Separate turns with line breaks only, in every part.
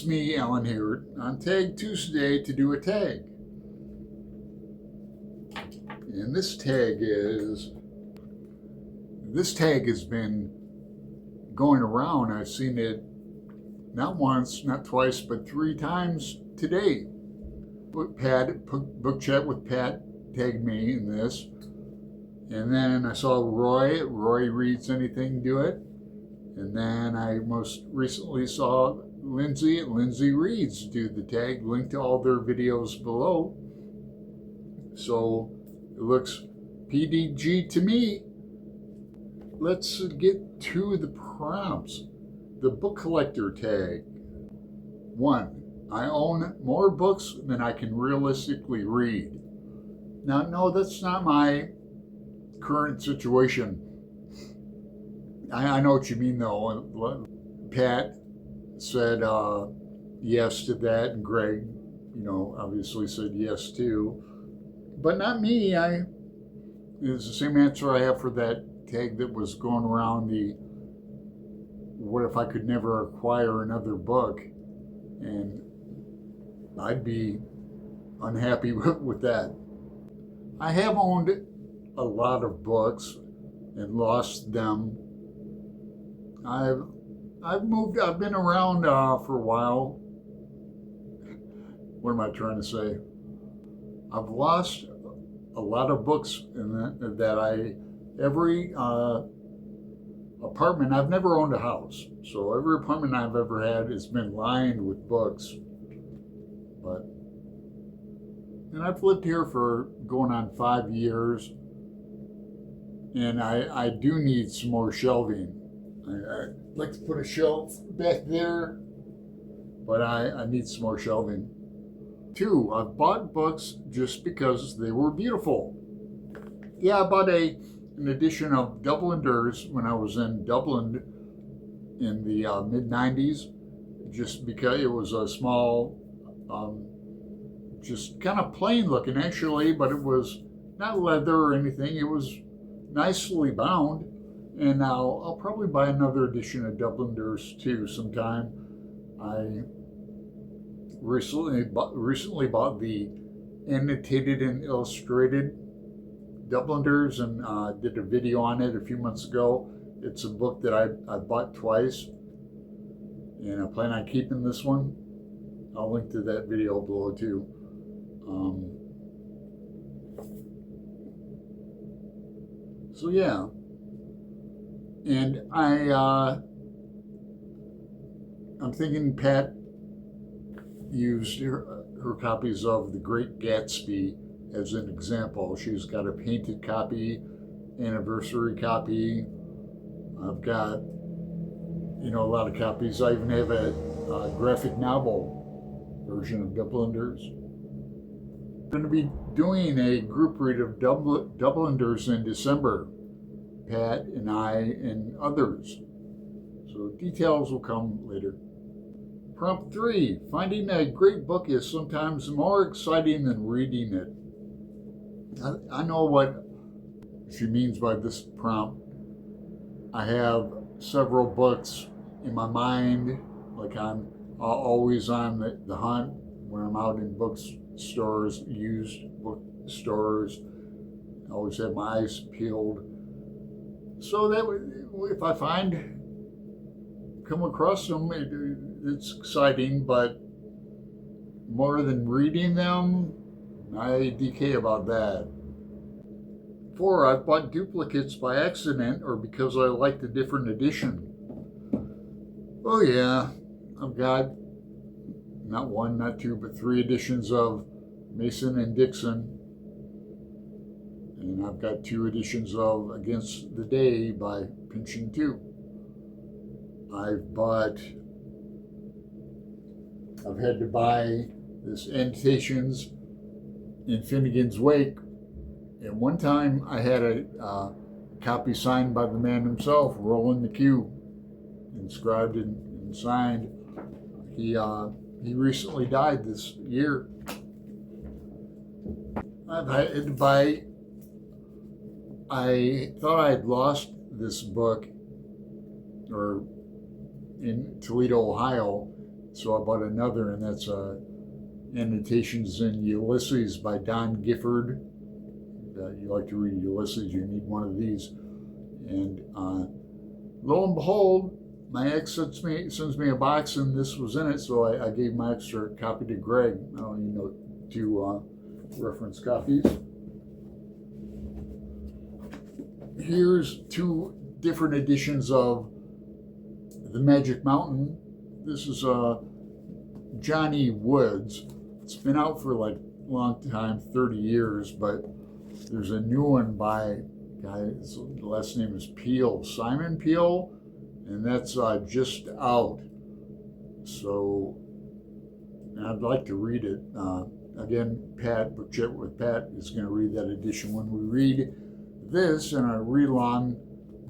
it's me, Alan here, on Tag Tuesday to do a tag. And this tag has been going around. I've seen it not once, not twice, but 3 times today. Book Chat with Pat tagged me in this. And then I saw Roy Reads Anything do it. And then I most recently saw Lindsey Reads do the tag. Link to all their videos below. So it looks PDG to me. Let's get to the prompts. The book collector tag. 1. I own more books than I can realistically read. Now, no, that's not my current situation. I know what you mean, though. Pat said yes to that, and Greg, obviously said yes too. But not me. It's the same answer I have for that tag that was going around, the what if I could never acquire another book, and I'd be unhappy with that. I have owned a lot of books and lost them. I've been around for a while. What am I trying to say? I've lost a lot of books every apartment. I've never owned a house, so every apartment I've ever had has been lined with books. And I've lived here for going on 5 years, and I do need some more shelving. I'd like to put a shelf back there, but I need some more shelving. 2, I've bought books just because they were beautiful. Yeah, I bought an edition of Dubliners when I was in Dublin in the mid-90s, just because it was a small, just kind of plain looking actually, but it was not leather or anything. It was nicely bound. And now I'll probably buy another edition of Dubliners too sometime. I recently bought the annotated and illustrated Dubliners and did a video on it a few months ago. It's a book that I bought twice, and I plan on keeping this one. I'll link to that video below too. So yeah. And I'm thinking Pat used her copies of The Great Gatsby as an example. She's got a painted copy, anniversary copy. I've got, a lot of copies. I even have a graphic novel version of Dubliners. I'm going to be doing a group read of Dubliners in December. Pat and I and others. So details will come later. Prompt 3. Finding a great book is sometimes more exciting than reading it. I know what she means by this prompt. I have several books in my mind, like I'm always on the hunt when I'm out in bookstores, used bookstores. I always have my eyes peeled. So that if I come across them, it's exciting, but more than reading them, I DK about that. 4, I've bought duplicates by accident or because I liked a different edition. Oh yeah, I've got not 1, not 2, but 3 editions of Mason and Dixon. And I've got 2 editions of Against the Day by Pynchon 2. I've had to buy this Annotations in Finnegan's Wake. And one time I had a copy signed by the man himself, Roland McHugh, inscribed and signed. He recently died this year. I've had to buy. I thought I had lost this book in Toledo, Ohio, So I bought another, and that's Annotations in Ulysses by Don Gifford. You like to read Ulysses, you need one of these. And lo and behold, my ex sends me a box, and this was in it, so I gave my extra copy to Greg. I don't even know two reference copies. Here's two different editions of The Magic Mountain. This is Johnny Woods. It's been out for like a long time, 30 years, but there's a new one by guy, his last name is Peel, Simon Peel, and that's just out. So I'd like to read it. Again, Book Chat with Pat is going to read that edition when we read this in our read-along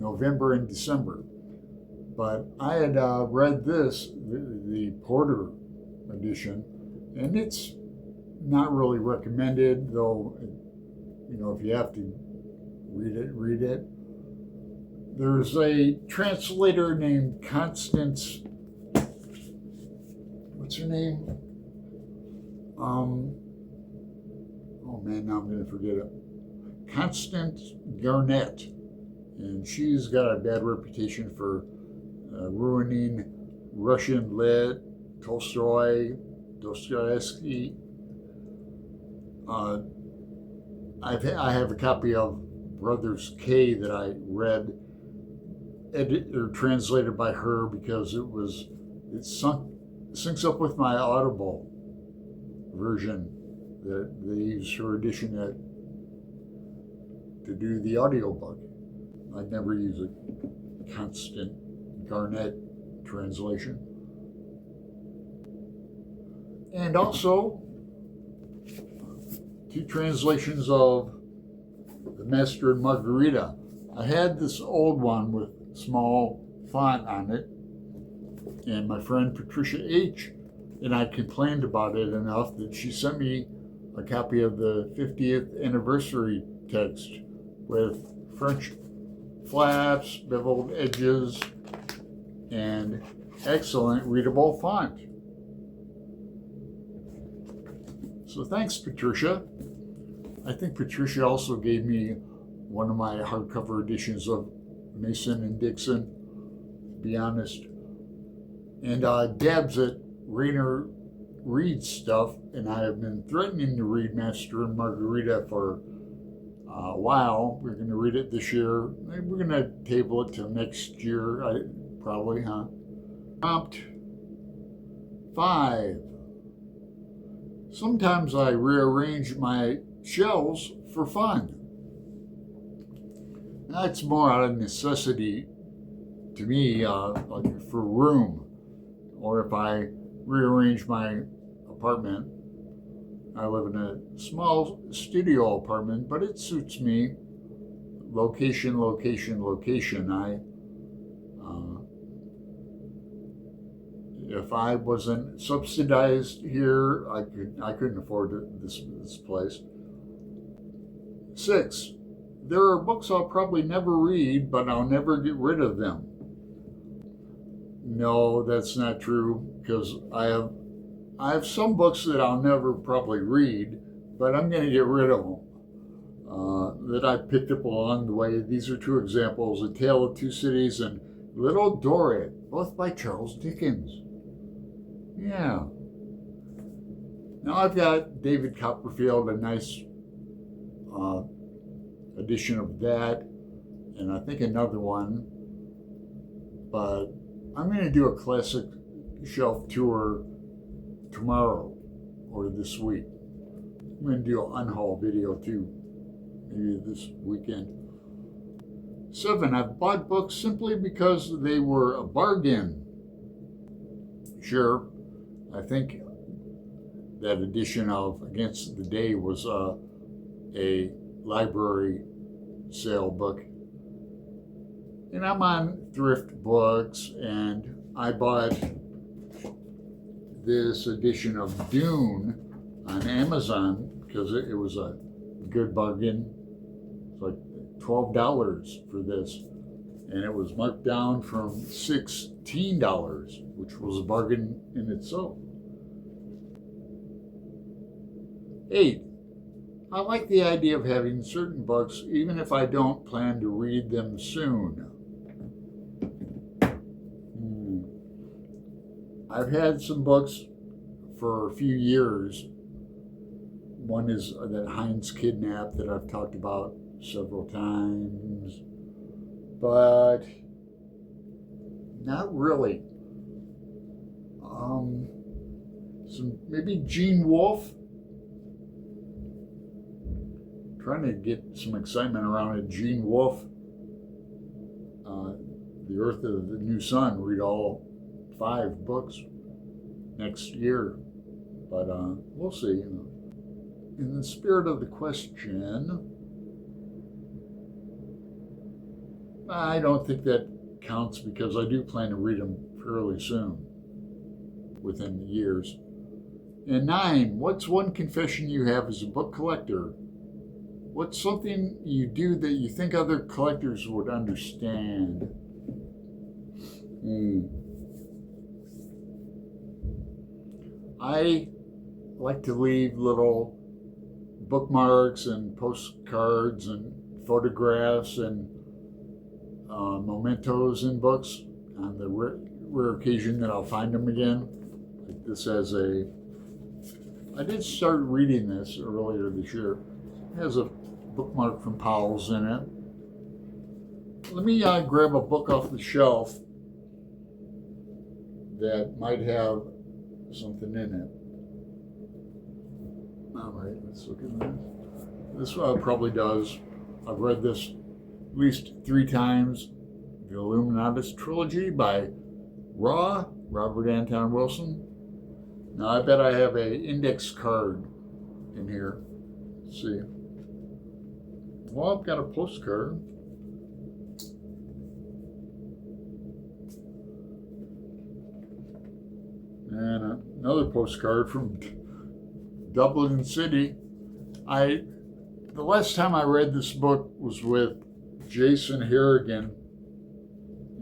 November and December. But I had read this, the Porter edition, and it's not really recommended, though, if you have to read it. There's a translator named Constance, what's her name? Oh man, now I'm going to forget it. Constance Garnett, and she's got a bad reputation for ruining Russian lit, Tolstoy, Dostoevsky. I have a copy of Brothers K that I read, translated by her, because it syncs up with my Audible version that they use her edition to do the audiobook. I'd never use a Constant Garnett translation. And also two translations of The Master and Margarita. I had this old one with small font on it, and my friend Patricia H. and I complained about it enough that she sent me a copy of the 50th anniversary text with French flaps, beveled edges, and excellent readable font. So thanks, Patricia. I think Patricia also gave me one of my hardcover editions of Mason and Dixon, to be honest. And Debs at Rayner reads stuff, and I have been threatening to read Master and Margarita for a while. We're going to read it this year. Maybe we're going to table it till next year, probably, huh? Prompt 5. Sometimes I rearrange my shelves for fun. That's more out of necessity to me, like for room, or if I rearrange my apartment. I live in a small studio apartment, but it suits me. Location, location, location. If I wasn't subsidized here, I couldn't afford this place. 6. There are books I'll probably never read, but I'll never get rid of them. No, that's not true, because I have some books that I'll never probably read, but I'm going to get rid of them. That I picked up along the way. These are two examples: A Tale of Two Cities and Little Dorrit, both by Charles Dickens. Yeah. Now I've got David Copperfield, a nice edition of that, and I think another one. But I'm going to do a classic shelf tour tomorrow or this week. I'm going to do an unhaul video too, maybe this weekend. 7. I've bought books simply because they were a bargain. Sure, I think that edition of Against the Day was a library sale book. And I'm on Thrift Books, and I bought this edition of Dune on Amazon because it was a good bargain. It's like $12 for this. and it was marked down from $16, which was a bargain in itself. 8. I like the idea of having certain books even if I don't plan to read them soon. I've had some books for a few years. One is that Heinz Kidnap that I've talked about several times, but not really. Some maybe Gene Wolfe. Trying to get some excitement around it. Gene Wolfe, The Earth of the New Sun. Read all 5 books next year, but we'll see. In the spirit of the question, I don't think that counts because I do plan to read them fairly soon, within the years. And 9, what's one confession you have as a book collector? What's something you do that you think other collectors would understand? I like to leave little bookmarks and postcards and photographs and mementos in books on the rare occasion that I'll find them again. Like this has I did start reading this earlier this year. It has a bookmark from Powell's in it. Let me grab a book off the shelf that might have something in it. All right, let's look at this. This probably does. I've read this at least 3 times. The Illuminatus Trilogy by Robert Anton Wilson. Now I bet I have an index card in here. Let's see. Well, I've got a postcard. And another postcard from Dublin City. The last time I read this book was with Jason Harrigan,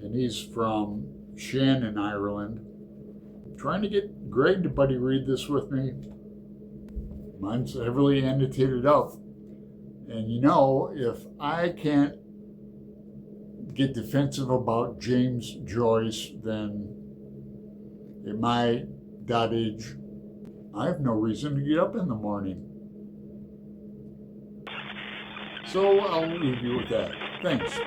and he's from Shannon, Ireland. I'm trying to get Greg to buddy read this with me. Mine's heavily annotated up. And if I can't get defensive about James Joyce, then at my age, I have no reason to get up in the morning. So I'll leave you with that. Thanks.